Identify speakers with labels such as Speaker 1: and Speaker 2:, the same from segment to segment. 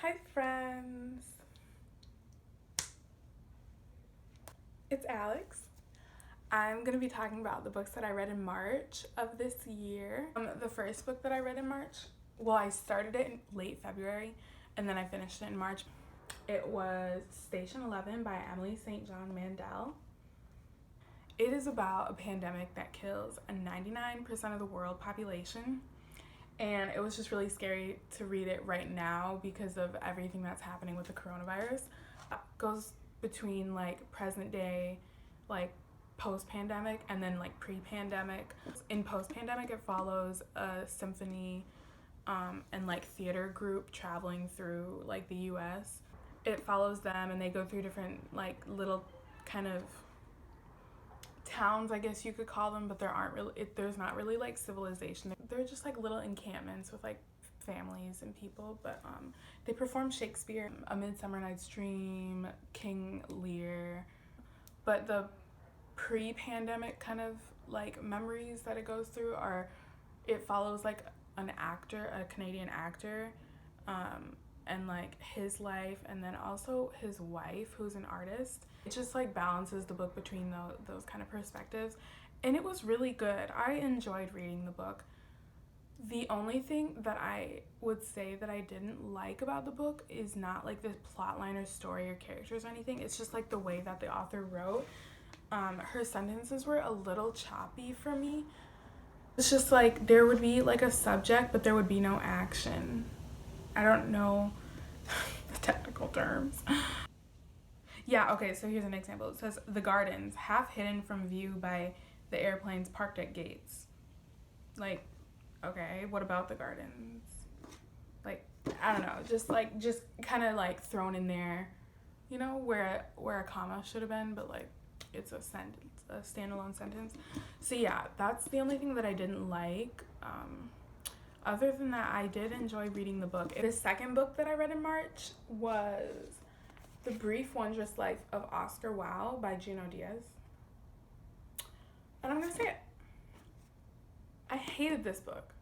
Speaker 1: Hi friends, it's Alex. I'm going to be talking about the books that I read in March of this year. The first book that I read in March, well, I started it in late February and then I finished it in March. It was Station 11 by Emily St. John Mandel. It is about a pandemic that kills a 99% of the world population. And it was just really scary to read it right now because of everything that's happening with the coronavirus. It goes between like present day, like post-pandemic, and then like pre-pandemic. In post-pandemic, it follows a symphony and like theater group traveling through like the US. It follows them and they go through different like little kind of towns, I guess you could call them, but there's not really like civilization. They're just like little encampments with like families and people, but they perform Shakespeare, A Midsummer Night's Dream, King Lear. But the pre-pandemic kind of like memories that it goes through are, it follows like an actor, a Canadian actor, and like his life, and then also his wife who's an artist. It just like balances the book between those kind of perspectives, and it was really good. I enjoyed reading the book. The only thing that I would say that I didn't like about the book is not like the plot line or story or characters or anything. It's just like the way that the author wrote. Her sentences were a little choppy for me. It's just like there would be like a subject, but there would be no action. I don't know the technical terms. Yeah, okay, so here's an example. It says, the gardens, half hidden from view by the airplanes parked at gates. Like, okay, what about the gardens? Like, I don't know, just kind of like thrown in there, you know, where a comma should have been, but like it's a sentence, a standalone sentence. So yeah, that's the only thing that I didn't like. Other than that, I did enjoy reading the book. The second book that I read in March was The Brief Wondrous Life of Oscar Wilde by Junot Diaz. And I'm gonna say it. I hated this book.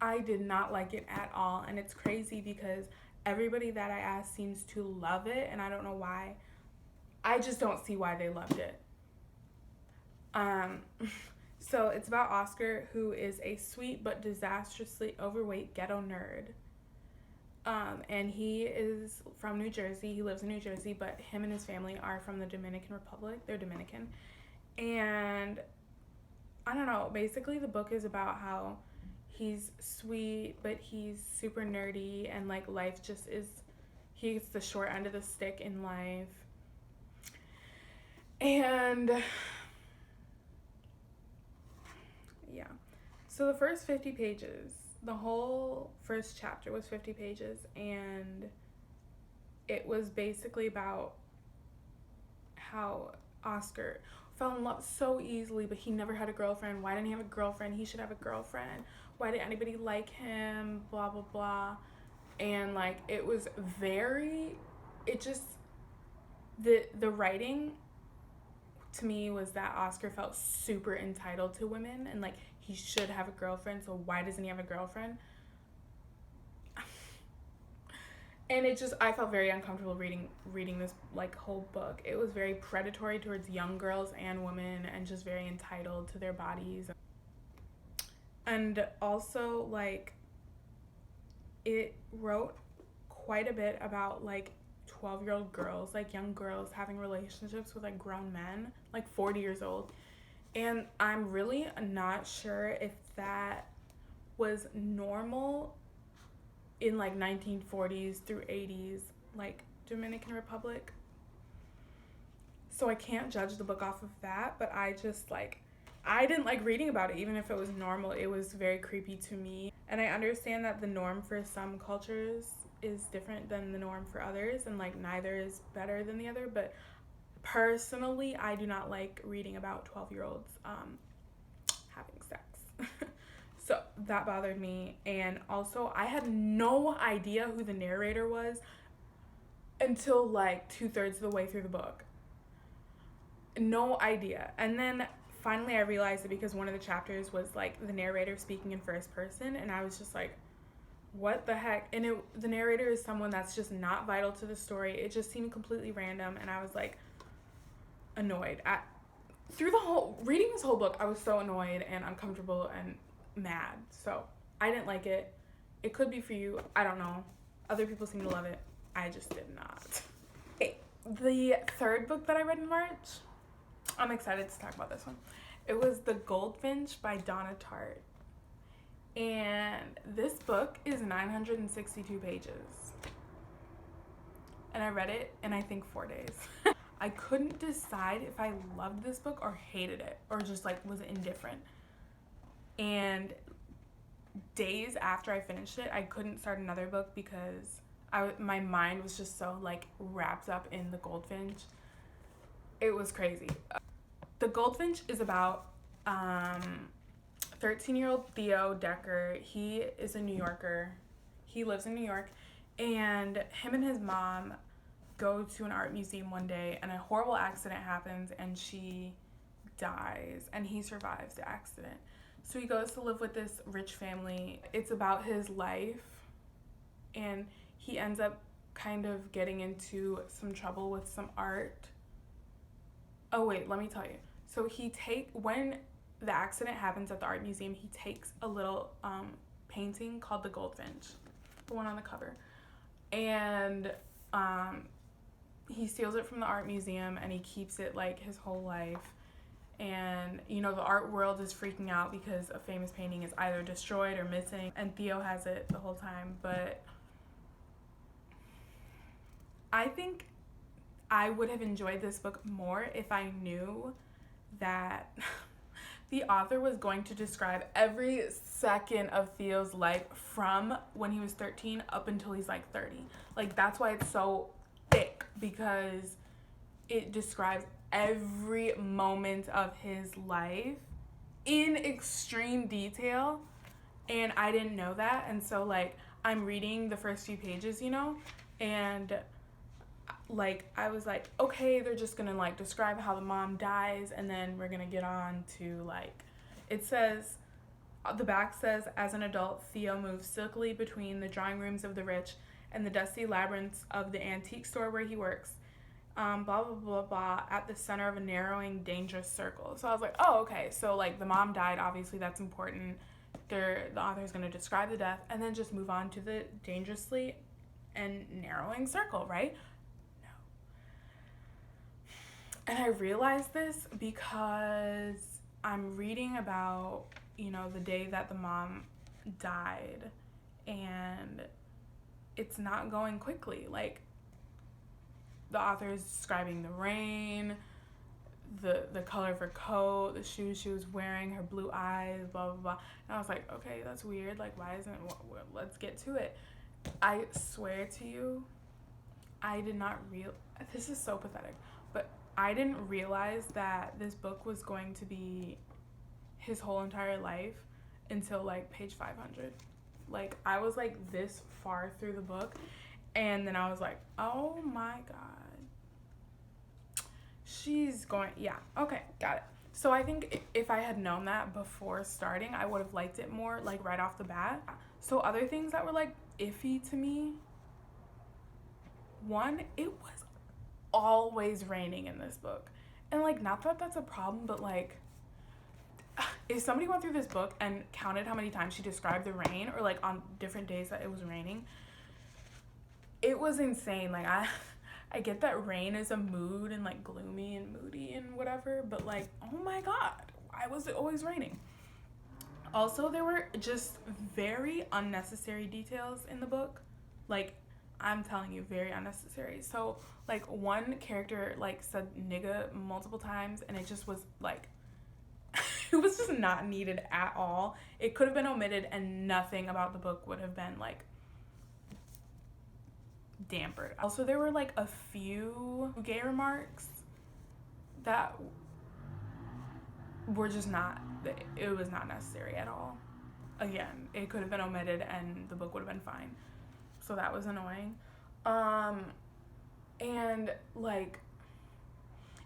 Speaker 1: I did not like it at all, and it's crazy because everybody that I asked seems to love it, and I don't know why. I just don't see why they loved it. So it's about Oscar, who is a sweet but disastrously overweight ghetto nerd. And he is from New Jersey. He lives in New Jersey, but him and his family are from the Dominican Republic. They're Dominican. And I don't know, basically the book is about how he's sweet, but he's super nerdy, and like life just is, he gets the short end of the stick in life. And yeah. So the first 50 pages, the whole first chapter was 50 pages, and it was basically about how Oscar fell in love so easily, but he never had a girlfriend. Why didn't he have a girlfriend? He should have a girlfriend. Why did anybody like him? Blah, blah, blah. And like, it was very, it just, the writing to me was that Oscar felt super entitled to women, and like he should have a girlfriend, so why doesn't he have a girlfriend? And it just, I felt very uncomfortable reading this like whole book. It was very predatory towards young girls and women, and just very entitled to their bodies. And also like it wrote quite a bit about like 12-year-old girls, like young girls having relationships with like grown men, like 40 years old. And I'm really not sure if that was normal in like 1940s through 80s, like Dominican Republic. So I can't judge the book off of that, but I just like, I didn't like reading about it. Even if it was normal, it was very creepy to me. And I understand that the norm for some cultures is different than the norm for others, and like neither is better than the other, but personally I do not like reading about 12-year-olds having sex. So that bothered me. And also I had no idea who the narrator was until like 2/3 of the way through the book. No idea. And then finally I realized it because one of the chapters was like the narrator speaking in first person, and I was just like, what the heck? And the narrator is someone that's just not vital to the story. It just seemed completely random, and I was like annoyed. Through the whole reading this whole book, I was so annoyed and uncomfortable and mad. So I didn't like it. It could be for you. I don't know. Other people seem to love it. I just did not. Okay, the third book that I read in March, I'm excited to talk about this one. It was The Goldfinch by Donna Tartt. And this book is 962 pages. And I read it in, I think, 4 days. I couldn't decide if I loved this book or hated it or just like was indifferent. And days after I finished it, I couldn't start another book because my mind was just so like wrapped up in The Goldfinch. It was crazy. The Goldfinch is about 13-year-old Theo Decker. He is a New Yorker. He lives in New York, and him and his mom go to an art museum one day, and a horrible accident happens, and she dies, and he survives the accident. So he goes to live with this rich family. It's about his life, and he ends up kind of getting into some trouble with some art. Oh wait, let me tell you. So when the accident happens at the art museum, he takes a little painting called The Goldfinch, the one on the cover, and he steals it from the art museum and he keeps it like his whole life. And you know, the art world is freaking out because a famous painting is either destroyed or missing, and Theo has it the whole time. But I think I would have enjoyed this book more if I knew that the author was going to describe every second of Theo's life from when he was 13 up until he's like 30. Like, that's why it's so thick, because it describes every moment of his life in extreme detail, and I didn't know that. And so like I'm reading the first few pages, you know, and like I was like, okay, they're just gonna like describe how the mom dies, and then we're gonna get on to like, it says, the back says, as an adult, Theo moves silkily between the drawing rooms of the rich and the dusty labyrinths of the antique store where he works, blah blah blah blah, at the center of a narrowing, dangerous circle. So I was like, oh, okay, so like the mom died, obviously that's important. The author is going to describe the death and then just move on to the dangerously and narrowing circle, right? No. And I realized this because I'm reading about, you know, the day that the mom died, and it's not going quickly. Like, the author is describing the rain, the color of her coat, the shoes she was wearing, her blue eyes, blah, blah, blah. And I was like, okay, that's weird. Like, why isn't, let's get to it. I swear to you, I did not this is so pathetic, but I didn't realize that this book was going to be his whole entire life until like page 500. Like, I was like this far through the book, and then I was like, oh my god. She's going, yeah, okay, got it. So I think if I had known that before starting, I would have liked it more, like right off the bat. So other things that were like iffy to me, one, it was always raining in this book. And like, not that that's a problem, but like, if somebody went through this book and counted how many times she described the rain, or like on different days that it was raining, it was insane. Like, I get that rain is a mood and like gloomy and moody and whatever, but like, oh my god, why was it always raining? Also, there were just very unnecessary details in the book. Like, I'm telling you, very unnecessary. So like, one character like said nigga multiple times, and it just was like, it was just not needed at all. It could have been omitted and nothing about the book would have been like dampered. Also, there were like a few gay remarks that were just not, it was not necessary at all. Again, it could have been omitted and the book would have been fine. So that was annoying. And like,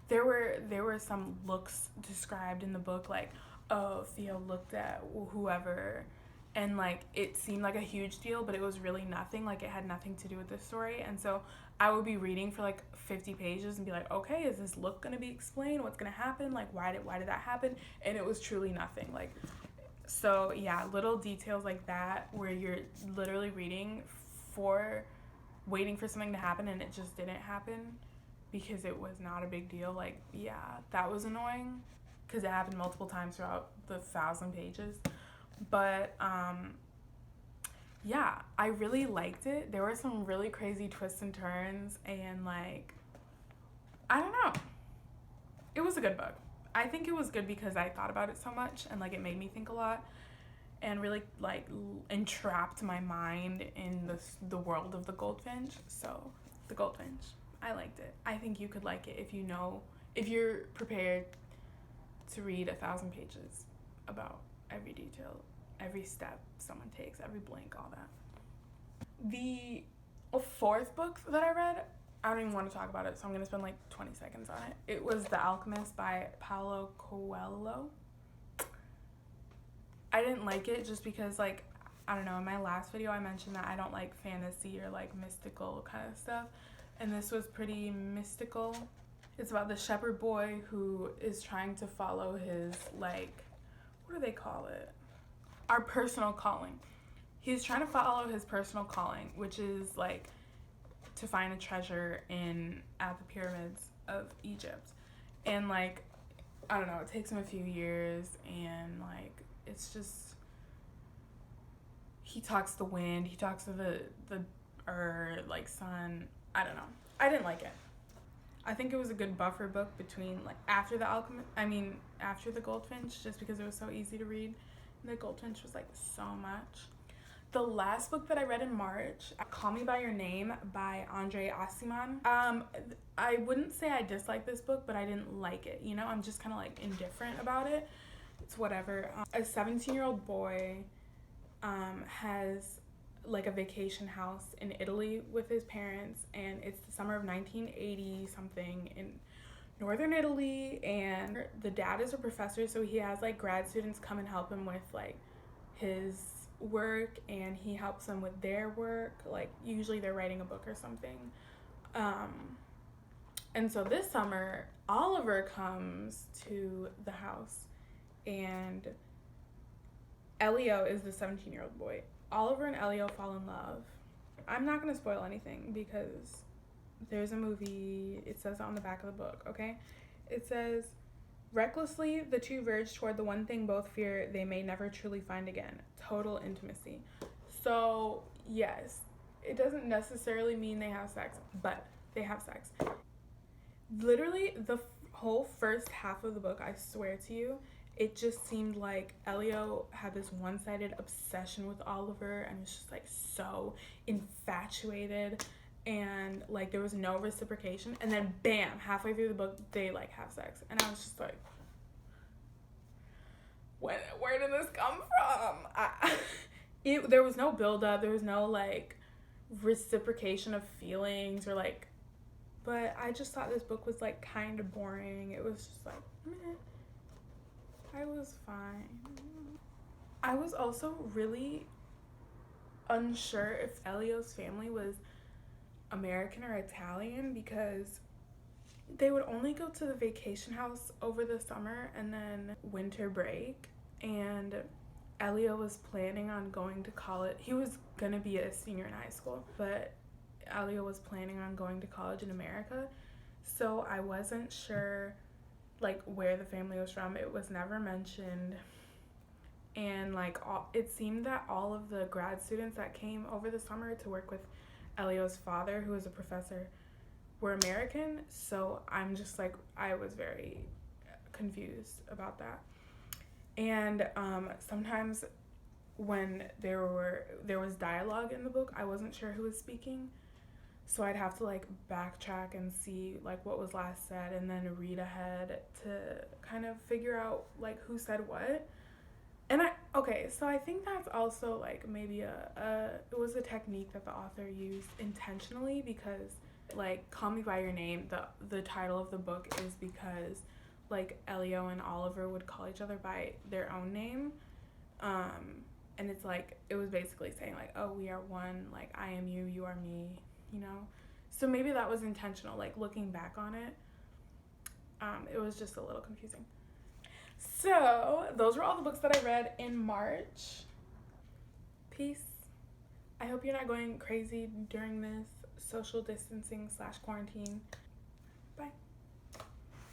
Speaker 1: there were some looks described in the book, like, oh, Theo looked at whoever and like it seemed like a huge deal, but it was really nothing. Like it had nothing to do with the story. And so I would be reading for like 50 pages and be like, okay, is this look gonna be explained? What's gonna happen? Like why did that happen? And it was truly nothing. Like, so yeah, little details like that where you're literally reading for waiting for something to happen and it just didn't happen because it was not a big deal. Like, yeah, that was annoying because it happened multiple times throughout the 1,000 pages. But yeah, I really liked it. There were some really crazy twists and turns, and like, I don't know. It was a good book. I think it was good because I thought about it so much, and like it made me think a lot, and really like entrapped my mind in the world of the Goldfinch. So the Goldfinch, I liked it. I think you could like it if you're prepared to read 1,000 pages about every detail, every step someone takes, every blink, all that. The fourth book that I read, I don't even want to talk about it, so I'm going to spend like 20 seconds on it. It was The Alchemist by Paolo Coelho. I didn't like it just because, like, I don't know, in my last video I mentioned that I don't like fantasy or like mystical kind of stuff, and this was pretty mystical. It's about the shepherd boy who is trying to follow his, like, what do they call it? Our personal calling. He's trying to follow his personal calling, which is like to find a treasure at the pyramids of Egypt. And like, I don't know, it takes him a few years, and like it's just, he talks to the wind, he talks to the like sun. I don't know. I didn't like it. I think it was a good buffer book between like after the Goldfinch, just because it was so easy to read. The Goldfinch was like so much. The last book that I read in March, Call Me By Your Name by Aciman. I wouldn't say I disliked this book, but I didn't like it. You know, I'm just kind of like indifferent about it. It's whatever. A 17-year-old boy has like a vacation house in Italy with his parents, and it's the summer of 1980 something in northern Italy, and the dad is a professor, so he has like grad students come and help him with like his work, and he helps them with their work, like usually they're writing a book or something. And so this summer Oliver comes to the house, and Elio is the 17-year-old boy. Oliver and Elio fall in love. I'm not going to spoil anything because there's a movie. It says it on the back of the book, okay? It says, recklessly, the two verge toward the one thing both fear they may never truly find again, total intimacy. So, yes, it doesn't necessarily mean they have sex, but they have sex. Literally, the whole first half of the book, I swear to you, it just seemed like Elio had this one-sided obsession with Oliver and was just like so infatuated, and like there was no reciprocation, and then bam, halfway through the book they like have sex, and I was just like, where did this come from? There was no build-up, there was no like reciprocation of feelings or like, but I just thought this book was like kind of boring. It was just like, meh. I was fine. I was also really unsure if Elio's family was American or Italian, because they would only go to the vacation house over the summer and then winter break, and Elio was planning on going to college. He was gonna be a senior in high school, but Elio was planning on going to college in America, so I wasn't sure like where the family was from. It was never mentioned, and like it seemed that all of the grad students that came over the summer to work with Elio's father, who was a professor, were American. So I'm just like, I was very confused about that. And sometimes when there was dialogue in the book, I wasn't sure who was speaking, so I'd have to like backtrack and see like what was last said, and then read ahead to kind of figure out like who said what. And so I think that's also like maybe it was a technique that the author used intentionally, because like Call Me By Your Name, the title of the book is because like Elio and Oliver would call each other by their own name, And it's like, it was basically saying like, oh, we are one, like I am you, you are me, you know? So maybe that was intentional, like looking back on it. It was just a little confusing. So those were all the books that I read in March. Peace. I hope you're not going crazy during this social distancing / quarantine.